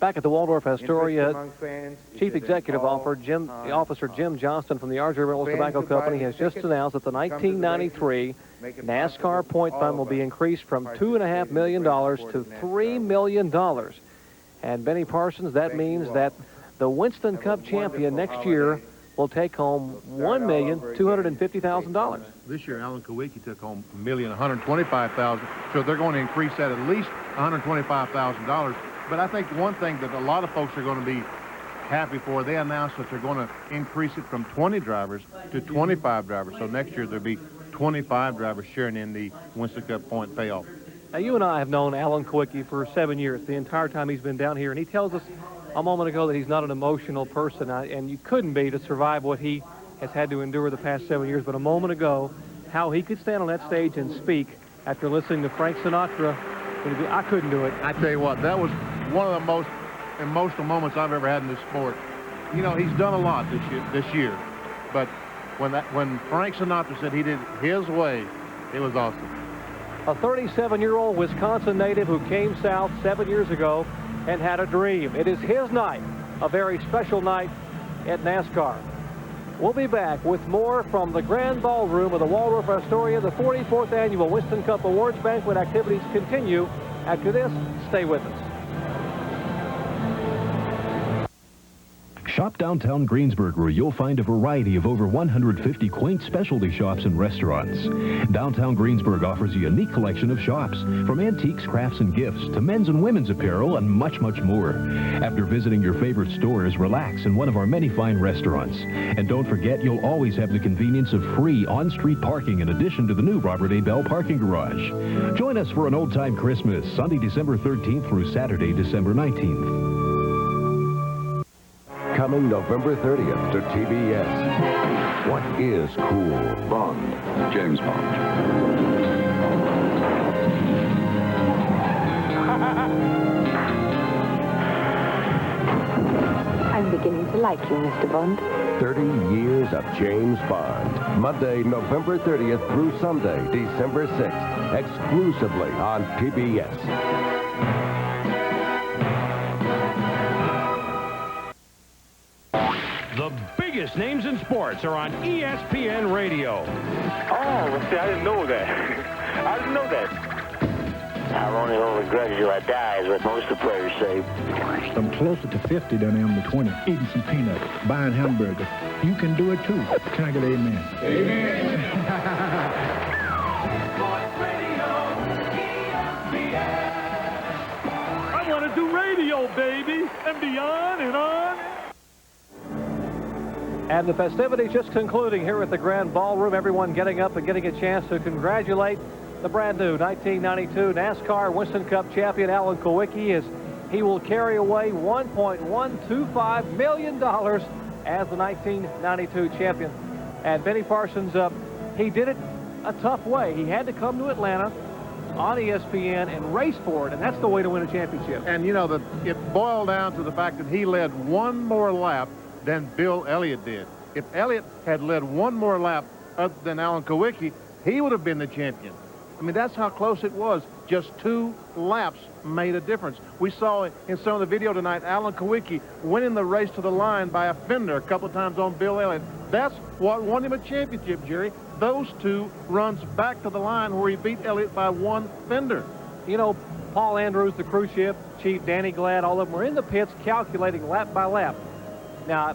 Back at the Waldorf Astoria, Chief Executive Officer Jim Johnston from the R.J. Reynolds Tobacco Company has just announced that the 1993 NASCAR Point Fund will be increased from $2.5 million to $3 million. And Benny Parsons, that means that the Winston Cup champion next year will take home $1,250,000. This year, Alan Kulwicki took home $1,125,000, so they're going to increase that at least $125,000. But I think one thing that a lot of folks are going to be happy for, they announced that they're going to increase it from 20 drivers to 25 drivers. So next year, there'll be 25 drivers sharing in the Winston Cup point payoff. Now, you and I have known Alan Kulwicki for 7 years, the entire time he's been down here, and he tells us a moment ago that he's not an emotional person, and you couldn't be to survive what he has had to endure the past 7 years. But a moment ago, how he could stand on that stage and speak after listening to Frank Sinatra, I couldn't do it. I tell you what, that was one of the most emotional moments I've ever had in this sport. You know, he's done a lot this year, but when Frank Sinatra said he did it his way, it was awesome. A 37-year-old Wisconsin native who came south 7 years ago and had a dream. It is his night, a very special night at NASCAR. We'll be back with more from the Grand Ballroom of the Waldorf Astoria. The 44th Annual Winston Cup Awards Banquet activities continue. After this, stay with us. Shop downtown Greensburg, where you'll find a variety of over 150 quaint specialty shops and restaurants. Downtown Greensburg offers a unique collection of shops, from antiques, crafts, and gifts to men's and women's apparel and much, much more. After visiting your favorite stores, relax in one of our many fine restaurants. And don't forget, you'll always have the convenience of free on-street parking in addition to the new Robert A. Bell parking garage. Join us for an old-time Christmas, Sunday, December 13th through Saturday, December 19th. Coming November 30th to TBS. What is cool? Bond. James Bond. I'm beginning to like you, Mr. Bond. 30 years of James Bond. Monday, November 30th through Sunday, December 6th. Exclusively on TBS. The biggest names in sports are on ESPN Radio. Oh, see, I didn't know that. I didn't know that. I'll only hold a grudge till I die is what most of the players say. I'm closer to 50 than I am to 20. Eating some peanuts, buying hamburgers. You can do it too. Can I get an amen? Amen. I want to do radio, baby, and beyond and on. And the festivities just concluding here at the Grand Ballroom. Everyone getting up and getting a chance to congratulate the brand new 1992 NASCAR Winston Cup champion Alan Kulwicki, as he will carry away $1.125 million as the 1992 champion. And Benny Parsons, he did it a tough way. He had to come to Atlanta on ESPN and race for it, and that's the way to win a championship. And, you know, it boiled down to the fact that he led one more lap than Bill Elliott did. If Elliott had led one more lap other than Alan Kulwicki, he would have been the champion. I mean, that's how close it was. Just 2 laps made a difference. We saw in some of the video tonight, Alan Kulwicki winning the race to the line by a fender a couple of times on Bill Elliott. That's what won him a championship, Jerry. Those 2 runs back to the line where he beat Elliott by 1 fender. You know, Paul Andrews, the crew chief, Chief Danny Glad, all of them were in the pits calculating lap by lap. Now,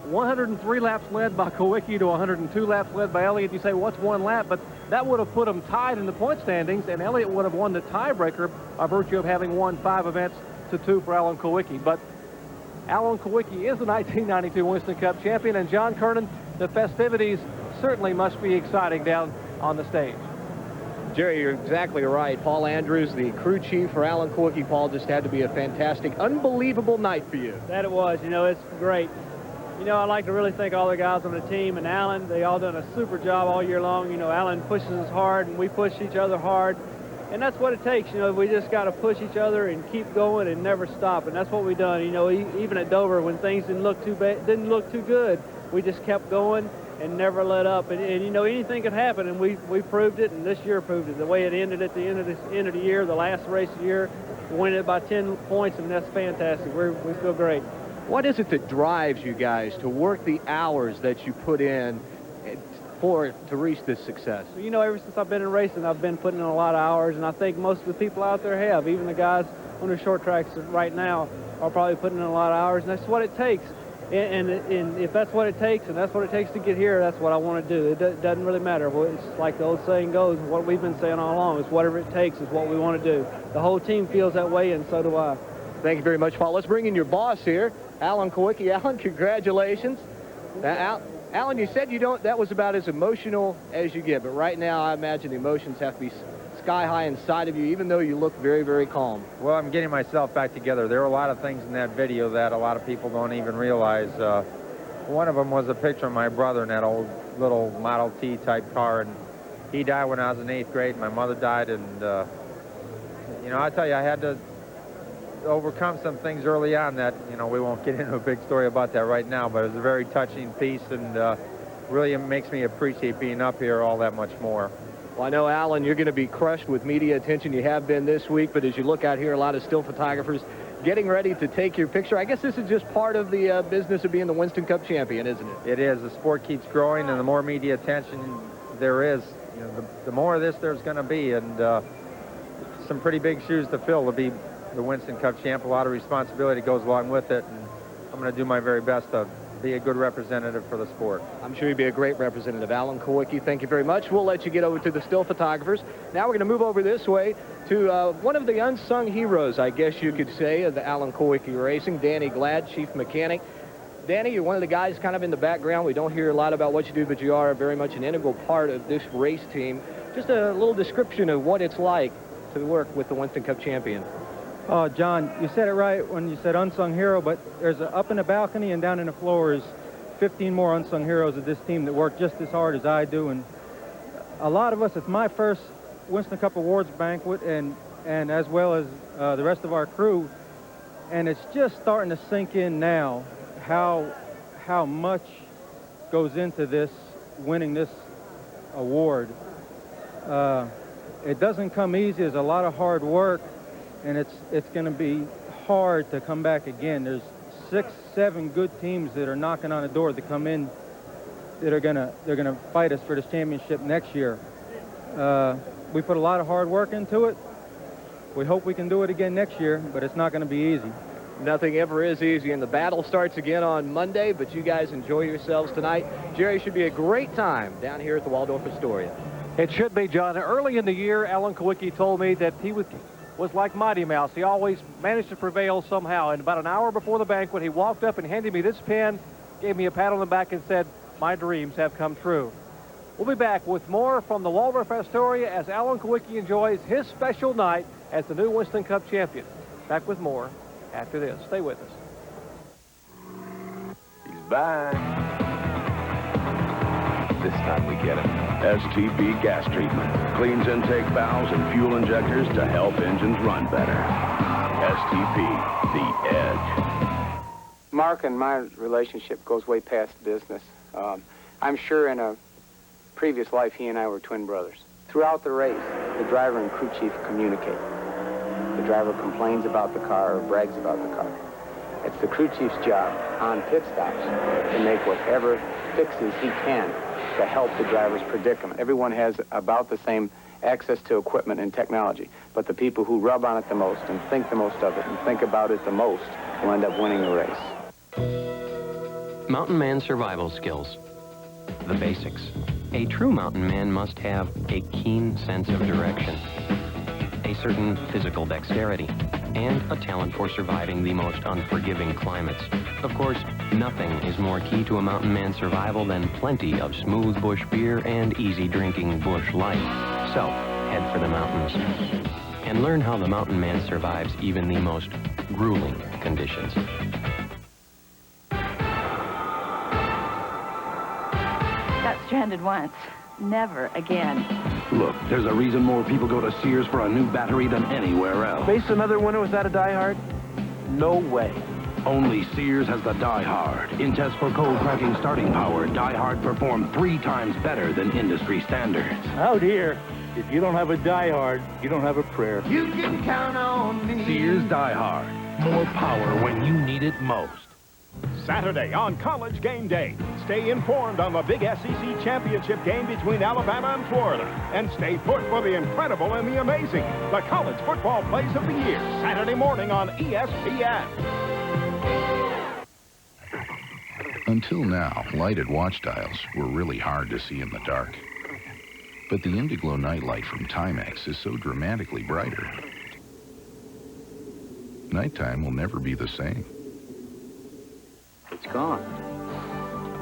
103 laps led by Kulwicki to 102 laps led by Elliott. You say, well, what's 1 lap? But that would have put them tied in the point standings, and Elliott would have won the tiebreaker by virtue of having won 5 events to 2 for Alan Kulwicki. But Alan Kulwicki is the 1992 Winston Cup champion, and John Kernan, the festivities certainly must be exciting down on the stage. Jerry, you're exactly right. Paul Andrews, the crew chief for Alan Kulwicki. Paul, just had to be a fantastic, unbelievable night for you. That it was. You know, it's great. You know, I'd like to really thank all the guys on the team and Alan. They all done a super job all year long. You know, Alan pushes us hard, and we push each other hard. And that's what it takes. You know, we just got to push each other and keep going and never stop. And that's what we done. You know, even at Dover, when things didn't look too bad, didn't look too good, we just kept going. and never let up. And you know, anything could happen, and we proved it, and this year proved it. The way it ended at the end of the year, the last race of the year, we win it by 10 points, and that's fantastic. We feel great. What is it that drives you guys to work the hours that you put in to reach this success? You know, ever since I've been in racing, I've been putting in a lot of hours, and I think most of the people out there have. Even the guys on the short tracks right now are probably putting in a lot of hours, and that's what it takes. And if that's what it takes, and that's what it takes to get here, that's what I want to do. It doesn't really matter. It's like the old saying goes, what we've been saying all along, is whatever it takes is what we want to do. The whole team feels that way, and so do I. Thank you very much, Paul. Let's bring in your boss here, Alan Kulwicki. Alan, congratulations. Now, Alan, you said that was about as emotional as you get, but right now I imagine the emotions have to be sky high inside of you, even though you look very, very calm. Well, I'm getting myself back together. There are a lot of things in that video that a lot of people don't even realize. One of them was a picture of my brother in that old little Model T type car, and he died when I was in 8th grade. My mother died, and you know, I tell you, I had to overcome some things early on that, you know, we won't get into a big story about that right now, but it was a very touching piece, and really makes me appreciate being up here all that much more. Well, I know, Alan, you're going to be crushed with media attention. You have been this week, but as you look out here, a lot of still photographers getting ready to take your picture. I guess this is just part of the business of being the Winston Cup champion, isn't it? It is. The sport keeps growing, and the more media attention there is, you know, the more of this there's going to be, and some pretty big shoes to fill to be the Winston Cup champ. A lot of responsibility goes along with it, and I'm going to do my very best to be a good representative for the sport. I'm sure you'd be a great representative. Alan Kulwicki, thank you very much. We'll let you get over to the still photographers. Now we're going to move over this way to one of the unsung heroes, I guess you could say, of the Alan Kulwicki Racing, Danny Glad, chief mechanic. Danny, you're one of the guys kind of in the background. We don't hear a lot about what you do, but you are very much an integral part of this race team. Just a little description of what it's like to work with the Winston Cup champion. Oh, John, you said it right when you said unsung hero, but there's up in the balcony and down in the floor is 15 more unsung heroes of this team that work just as hard as I do. And a lot of us, it's my first Winston Cup Awards banquet, and as well as the rest of our crew. And it's just starting to sink in now how much goes into this, winning this award. It doesn't come easy. There's a lot of hard work. And it's going to be hard to come back again. There's 6, 7 good teams that are knocking on the door to come in that they're gonna fight us for this championship next year. We put a lot of hard work into it. We hope we can do it again next year, but it's not going to be easy. Nothing ever is easy, and the battle starts again on Monday, but you guys enjoy yourselves tonight. Jerry, should be a great time down here at the Waldorf Astoria. It should be, John. Early in the year, Alan Kulwicki told me that he was like Mighty Mouse. He always managed to prevail somehow. And about an hour before the banquet, he walked up and handed me this pen, gave me a pat on the back, and said, "My dreams have come true." We'll be back with more from the Waldorf Astoria as Alan Kulwicki enjoys his special night as the new Winston Cup champion. Back with more after this. Stay with us. He's back. This time we get him. STP gas treatment. Cleans intake valves and fuel injectors to help engines run better. STP, the edge. Mark and my relationship goes way past business. I'm sure in a previous life he and I were twin brothers. Throughout the race, the driver and crew chief communicate. The driver complains about the car or brags about the car. It's the crew chief's job on pit stops to make whatever fixes he can to help the driver's predicament. Everyone has about the same access to equipment and technology, but the people who rub on it the most and think the most of it and think about it the most will end up winning the race. Mountain man survival skills. The basics. A true mountain man must have a keen sense of direction, a certain physical dexterity, and a talent for surviving the most unforgiving climates. Of course, nothing is more key to a mountain man's survival than plenty of smooth bush beer and easy drinking bush light. So, head for the mountains and learn how the mountain man survives even the most grueling conditions. Got stranded once. Never again. Look, there's a reason more people go to Sears for a new battery than anywhere else. Face another winner without a diehard? No way. Only Sears has the Die Hard. In tests for cold-cracking starting power, Die Hard performed 3 times better than industry standards. Out here, if you don't have a Die Hard, you don't have a prayer. You can count on me. Sears Die Hard. More power when you need it most. Saturday on College Game Day. Stay informed on the big SEC championship game between Alabama and Florida. And stay put for the incredible and the amazing. The college football plays of the year. Saturday morning on ESPN. Until now, lighted watch dials were really hard to see in the dark. But the Indiglo nightlight from Timex is so dramatically brighter. Nighttime will never be the same. It's gone.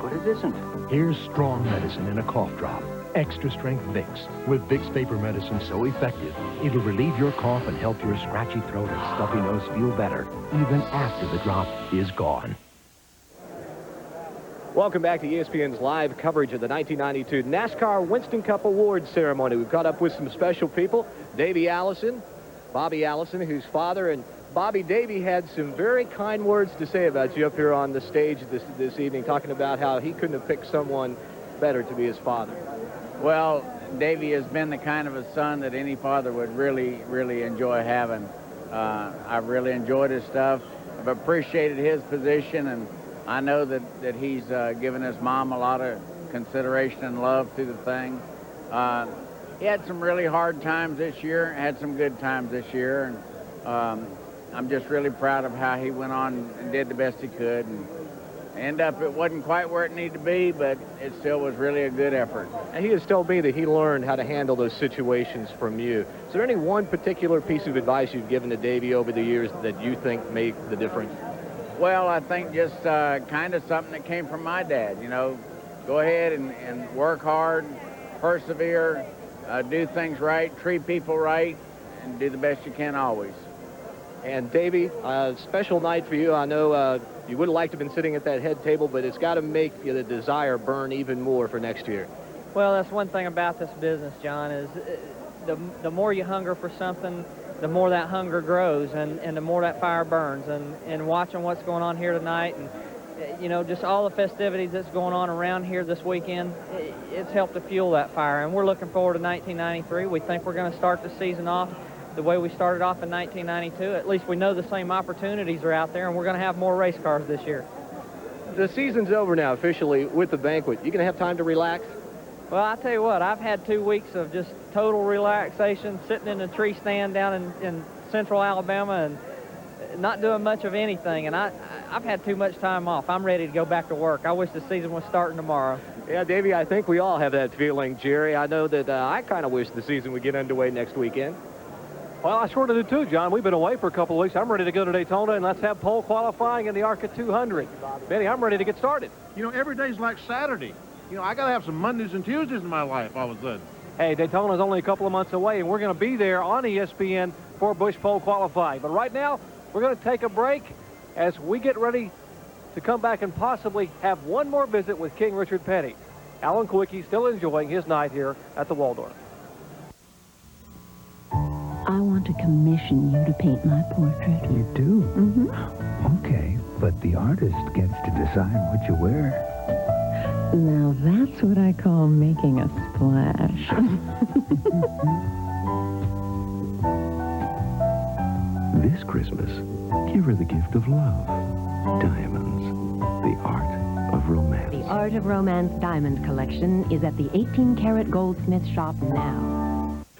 But it isn't. Here's strong medicine in a cough drop. Extra strength Vicks. With Vicks Vapor Medicine so effective, it'll relieve your cough and help your scratchy throat and stuffy nose feel better, even after the drop is gone. Welcome back to ESPN's live coverage of the 1992 NASCAR Winston Cup Awards ceremony. We've caught up with some special people. Davey Allison, Bobby Allison, whose father, and Bobby, Davey had some very kind words to say about you up here on the stage this evening, talking about how he couldn't have picked someone better to be his father. Well, Davey has been the kind of a son that any father would really enjoy having. I've really enjoyed his stuff. I've appreciated his position, and I know that he's given his mom a lot of consideration and love through the thing. He had some really hard times this year, had some good times this year, and I'm just really proud of how he went on and did the best he could. And end up, it wasn't quite where it needed to be, but it still was really a good effort. And he has told me that he learned how to handle those situations from you. Is there any one particular piece of advice you've given to Davey over the years that you think made the difference? Well, I think just kind of something that came from my dad, you know. Go ahead and work hard, persevere, do things right, treat people right, and do the best you can always. And Davey, a special night for you. I know you would have liked to have been sitting at that head table, but it's got to make you the desire burn even more for next year. Well, that's one thing about this business, John, is the more you hunger for something, the more that hunger grows and the more that fire burns. And watching what's going on here tonight and, you know, just all the festivities that's going on around here this weekend, it's helped to fuel that fire. And we're looking forward to 1993. We think we're going to start the season off the way we started off in 1992. At least we know the same opportunities are out there, and we're going to have more race cars this year. The season's over now officially with the banquet. You going to have time to relax? Well, I tell you what, I've had 2 weeks of just total relaxation, sitting in a tree stand down in central Alabama and not doing much of anything. And I've had too much time off. I'm ready to go back to work. I wish the season was starting tomorrow. Yeah, Davey, I think we all have that feeling. Jerry, I know that I kind of wish the season would get underway next weekend. Well, I sort of do too, John. We've been away for a couple of weeks. I'm ready to go to Daytona, and let's have pole qualifying in the ARCA 200. Benny, I'm ready to get started. You know, every day's like Saturday. You know, I got to have some Mondays and Tuesdays in my life all of a sudden. Hey, Daytona's only a couple of months away, and we're going to be there on ESPN for Busch pole qualifying. But right now, we're going to take a break as we get ready to come back and possibly have one more visit with King Richard Petty. Alan Kulwicki still enjoying his night here at the Waldorf. I want to commission you to paint my portrait. You do? Mm-hmm. Okay, but the artist gets to decide what you wear. Now that's what I call making a splash. This Christmas, give her the gift of love. Diamonds, the art of romance. The Art of Romance Diamond Collection is at the 18-karat goldsmith shop now.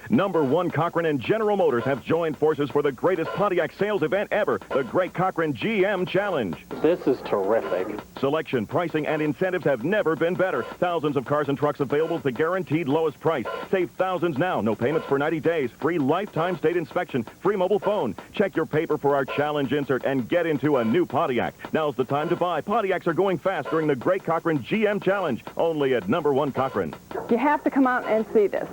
#1 Cochran and General Motors have joined forces for the greatest Pontiac sales event ever, the Great Cochran GM Challenge. This is terrific. Selection, pricing, and incentives have never been better. Thousands of cars and trucks available at the guaranteed lowest price. Save thousands now. No payments for 90 days. Free lifetime state inspection. Free mobile phone. Check your paper for our challenge insert and get into a new Pontiac. Now's the time to buy. Pontiacs are going fast during the Great Cochran GM Challenge. Only at #1 Cochran. You have to come out and see this.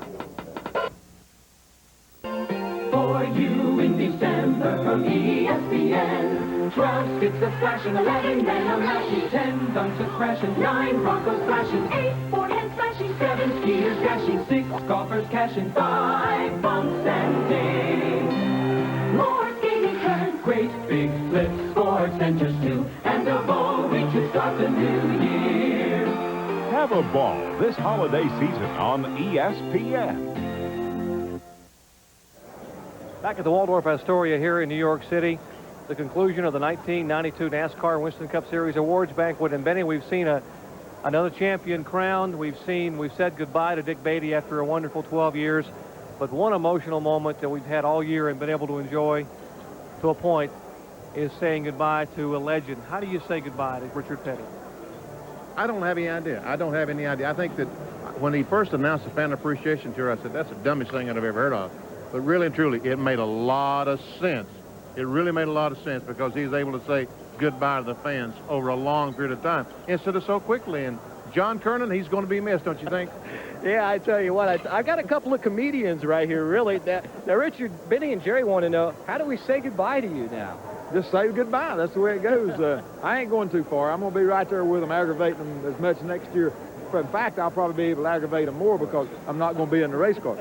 For you in December from ESPN. 12 sticks a flashing, 11 men a lashing, 10 dunks a crashing, 9 Broncos flashing, 8 forehands flashing, 7 skiers dashing, 6 golfers cashing, 5 bumps and dings. More skating turns, great big splits, sports centers too, and a ball reach to start the new year. Have a ball this holiday season on ESPN. Back at the Waldorf Astoria here in New York City, the conclusion of the 1992 NASCAR Winston Cup Series Awards Banquet. And Benny, we've seen another champion crowned. We've said goodbye to Dick Beatty after a wonderful 12 years. But one emotional moment that we've had all year and been able to enjoy to a point is saying goodbye to a legend. How do you say goodbye to Richard Petty? I don't have any idea. I don't have any idea. I think that when he first announced the Fan Appreciation Tour, I said, that's the dumbest thing I've ever heard of. But really and truly, it made a lot of sense. It really made a lot of sense because he was able to say goodbye to the fans over a long period of time instead of so quickly. And John Kernan, he's going to be missed, don't you think? Yeah, I tell you what, I've got a couple of comedians right here, really. Now, Richard, Benny, and Jerry want to know, how do we say goodbye to you now? Just say goodbye. That's the way it goes. I ain't going too far. I'm going to be right there with them, aggravating them as much next year. In fact, I'll probably be able to aggravate them more because I'm not going to be in the race car.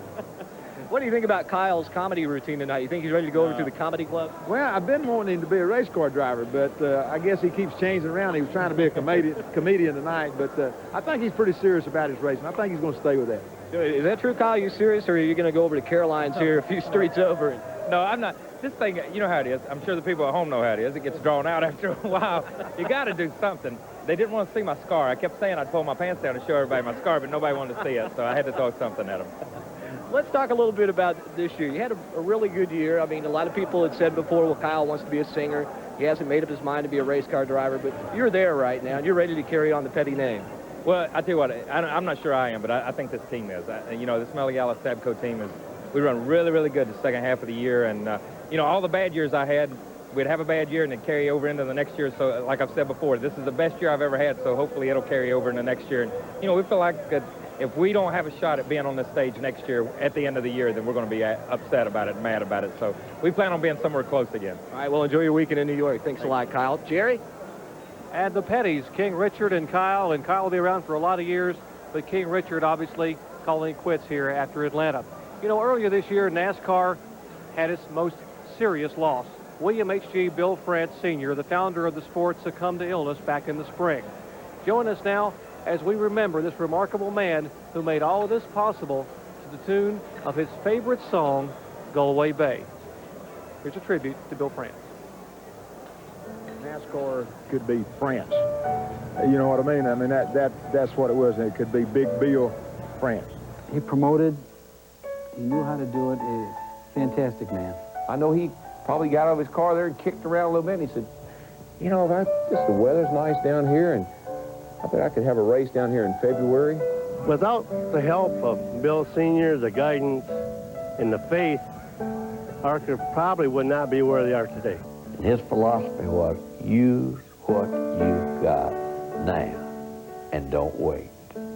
What do you think about Kyle's comedy routine tonight? You think he's ready to go over to the comedy club? Well, I've been wanting him to be a race car driver, but I guess he keeps changing around. He was trying to be a comedian tonight, but I think he's pretty serious about his racing. I think he's going to stay with that. Is that true, Kyle? Are you serious, or are you going to go over to Caroline's here a few streets over? No, I'm not. This thing, you know how it is. I'm sure the people at home know how it is. It gets drawn out after a while. You got to do something. They didn't want to see my scar. I kept saying I'd pull my pants down and show everybody my scar, but nobody wanted to see it, so I had to throw something at them. Let's talk a little bit about this year. You had a really good year. I mean, a lot of people had said before, well, Kyle wants to be a singer. He hasn't made up his mind to be a race car driver, but you're there right now, and you're ready to carry on the Petty name. Well, I tell you what, I'm not sure I am, but I think this team is. You know, this Smelly Alice Sabco team is, we run really, really good the second half of the year, and, you know, all the bad years I had, we'd have a bad year and then carry over into the next year. So, like I've said before, this is the best year I've ever had, so hopefully it'll carry over into next year. And, you know, we feel like if we don't have a shot at being on this stage next year at the end of the year, then we're going to be upset about it and mad about it. So we plan on being somewhere close again. All right, well, enjoy your weekend in New York. Thanks a lot, Kyle. Jerry? And the Petties, King Richard and Kyle will be around for a lot of years, but King Richard obviously calling it quits here after Atlanta. You know, earlier this year, NASCAR had its most serious loss. William H.G. Bill France Sr., the founder of the sport, succumbed to illness back in the spring. Join us now as we remember this remarkable man who made all of this possible to the tune of his favorite song, Galway Bay. Here's a tribute to Bill France. NASCAR could be France. You know what I mean? I mean, that's what it was. It could be Big Bill France. He promoted. He knew how to do it. Fantastic man. I know he probably got out of his car there and kicked around a little bit, and he said, you know, just the weather's nice down here, and I bet I could have a race down here in February. Without the help of Bill Sr., the guidance, and the faith, ARCA probably would not be where they are today. And his philosophy was, use what you got now and don't wait.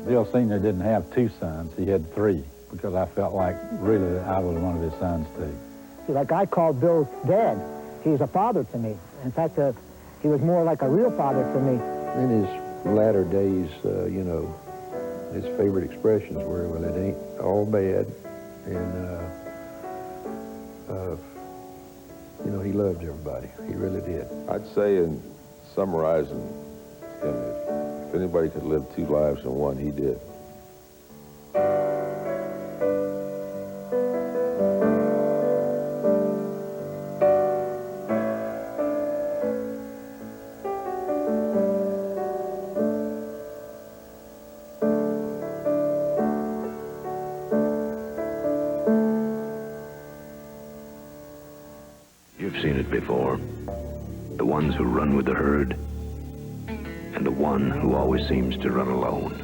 Bill Sr. didn't have two sons. He had three, because I felt like really I was one of his sons, too. See, like I called Bill's dad. He's a father to me. In fact, he was more like a real father to me. In his latter days, you know, his favorite expressions were, well, it ain't all bad, and, you know, he loved everybody. He really did. I'd say, in summarizing him, if anybody could live two lives in one, he did. You've seen it before. The ones who run with the herd, and the one who always seems to run alone.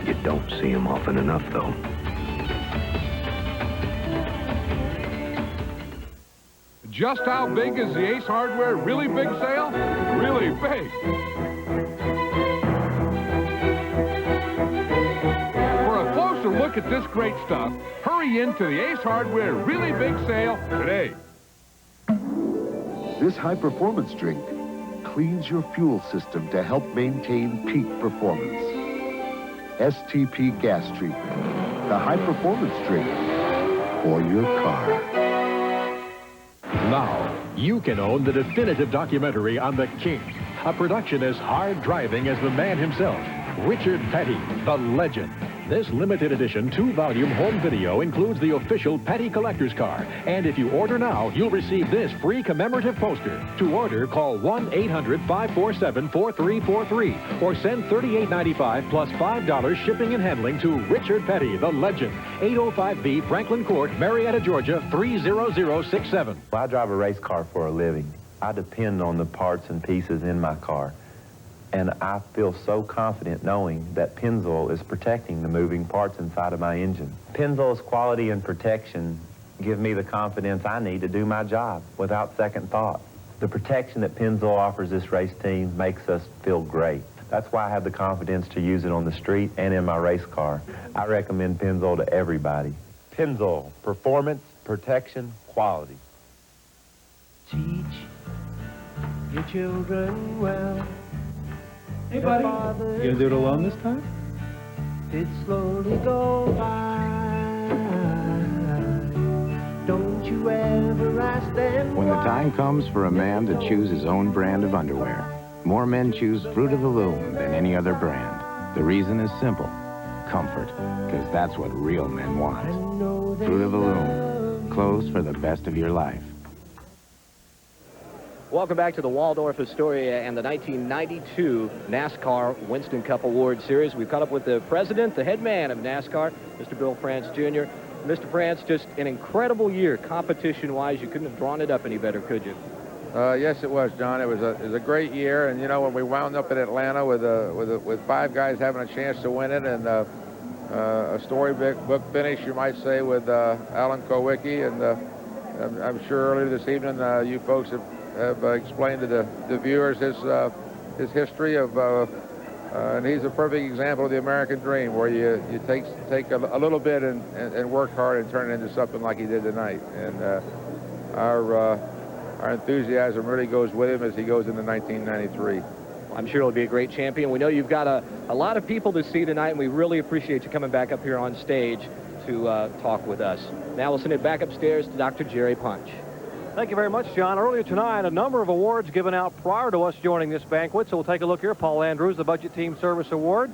You don't see him often enough, though. Just how big is the Ace Hardware really big sale? Really big. For a closer look at this great stuff, hurry into the Ace Hardware really big sale today. This high-performance drink cleans your fuel system to help maintain peak performance. STP Gas Treatment, the high-performance drink for your car. Now, you can own the definitive documentary on the King, a production as hard-driving as the man himself, Richard Petty, the legend. This limited edition 2-volume home video includes the official Petty Collector's Car. And if you order now, you'll receive this free commemorative poster. To order, call 1-800-547-4343 or send $38.95 plus $5 shipping and handling to Richard Petty, the legend. 805B Franklin Court, Marietta, Georgia, 30067. I drive a race car for a living. I depend on the parts and pieces in my car. And I feel so confident knowing that Pennzoil is protecting the moving parts inside of my engine. Pennzoil's quality and protection give me the confidence I need to do my job without second thought. The protection that Pennzoil offers this race team makes us feel great. That's why I have the confidence to use it on the street and in my race car. I recommend Pennzoil to everybody. Pennzoil, performance, protection, quality. Teach your children well. Hey, buddy. You gonna do it alone this time? It slowly go by. Don't you ever ask them When the time comes for a man to choose his own brand of underwear, more men choose Fruit of the Loom than any other brand. The reason is simple. Comfort. Because that's what real men want. Fruit of the Loom. Clothes for the best of your life. Welcome back to the Waldorf Astoria and the 1992 NASCAR Winston Cup Award Series. We've caught up with the president, the head man of NASCAR, Mr. Bill France Jr. Mr. France, just an incredible year competition-wise. You couldn't have drawn it up any better, could you? Yes, it was, John. It was a great year, and you know when we wound up in Atlanta with 5 guys having a chance to win it, and a storybook finish, you might say, with Alan Kulwicki, and I'm sure earlier this evening you folks have explained to the viewers his history of, and he's a perfect example of the American dream, where you take a little bit and work hard and turn it into something like he did tonight. And our enthusiasm really goes with him as he goes into 1993. I'm sure he'll be a great champion. We know you've got a lot of people to see tonight, and we really appreciate you coming back up here on stage to talk with us. Now we'll send it back upstairs to Dr. Jerry Punch. Thank you very much, John. Earlier tonight, a number of awards given out prior to us joining this banquet. So we'll take a look here. Paul Andrews, the Budget Team Service Award.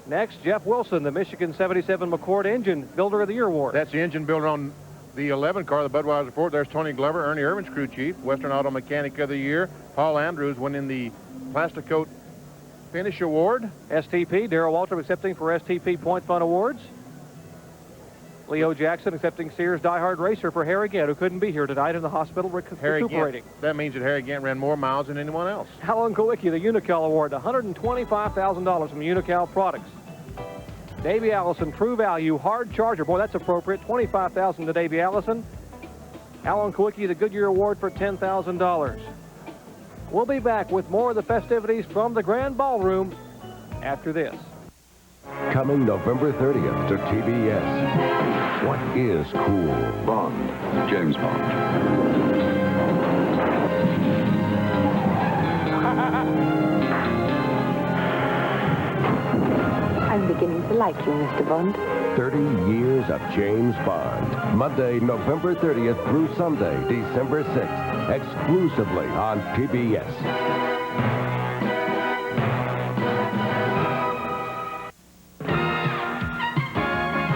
Next, Jeff Wilson, the Michigan 77 McCord Engine Builder of the Year Award. That's the engine builder on the 11 car, the Budweiser Ford. There's Tony Glover, Ernie Irvin's crew chief, Western Auto Mechanic of the Year. Paul Andrews winning the Plastic Coat Finish Award. STP, Darrell Walter accepting for STP Point Fund Awards. Leo Jackson accepting Sears Die Hard Racer for Harry Gant, who couldn't be here tonight in the hospital recuperating. That means that Harry Gant ran more miles than anyone else. Alan Kulwicki, the Unical Award, $125,000 from Unical Products. Davey Allison, True Value, Hard Charger. Boy, that's appropriate. $25,000 to Davey Allison. Alan Kulwicki, the Goodyear Award for $10,000. We'll be back with more of the festivities from the Grand Ballroom after this. Coming November 30th to TBS. What is cool? Bond. James Bond. I'm beginning to like you, Mr. Bond. 30 years of James Bond. Monday, November 30th through Sunday, December 6th. Exclusively on PBS.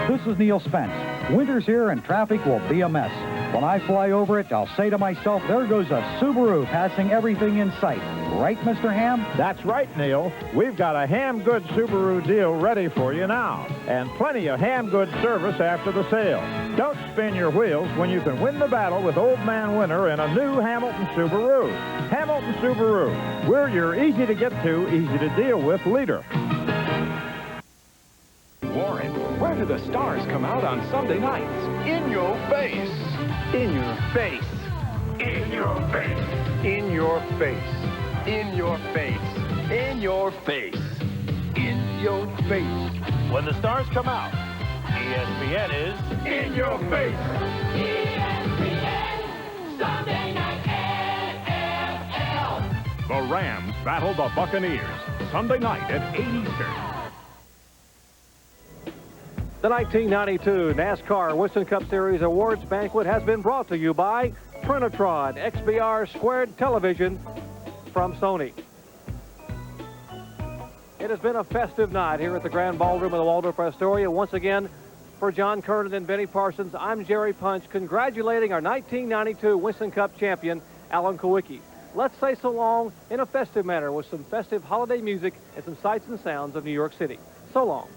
This is Neil Spence. Winter's here and traffic will be a mess. When I fly over it, I'll say to myself, there goes a Subaru passing everything in sight. Right, Mr. Ham? That's right, Neil. We've got a Ham Goods Subaru deal ready for you now. And plenty of Ham Goods service after the sale. Don't spin your wheels when you can win the battle with Old Man Winter in a new Hamilton Subaru. Hamilton Subaru. We're your easy-to-get-to, easy-to-deal-with leader. Warren, where do the stars come out on Sunday nights? In your face. In your face. In your face. In your face. In your face. In your face. In your face. When the stars come out, ESPN is in your face. ESPN, Sunday night The Rams battle the Buccaneers Sunday night at 8 Eastern. The 1992 NASCAR Winston Cup Series Awards Banquet has been brought to you by Trinitron XBR Squared Television from Sony. It has been a festive night here at the Grand Ballroom of the Waldorf Astoria. Once again, for John Kernan and Benny Parsons, I'm Jerry Punch, congratulating our 1992 Winston Cup champion, Alan Kulwicki. Let's say so long in a festive manner with some festive holiday music and some sights and sounds of New York City. So long.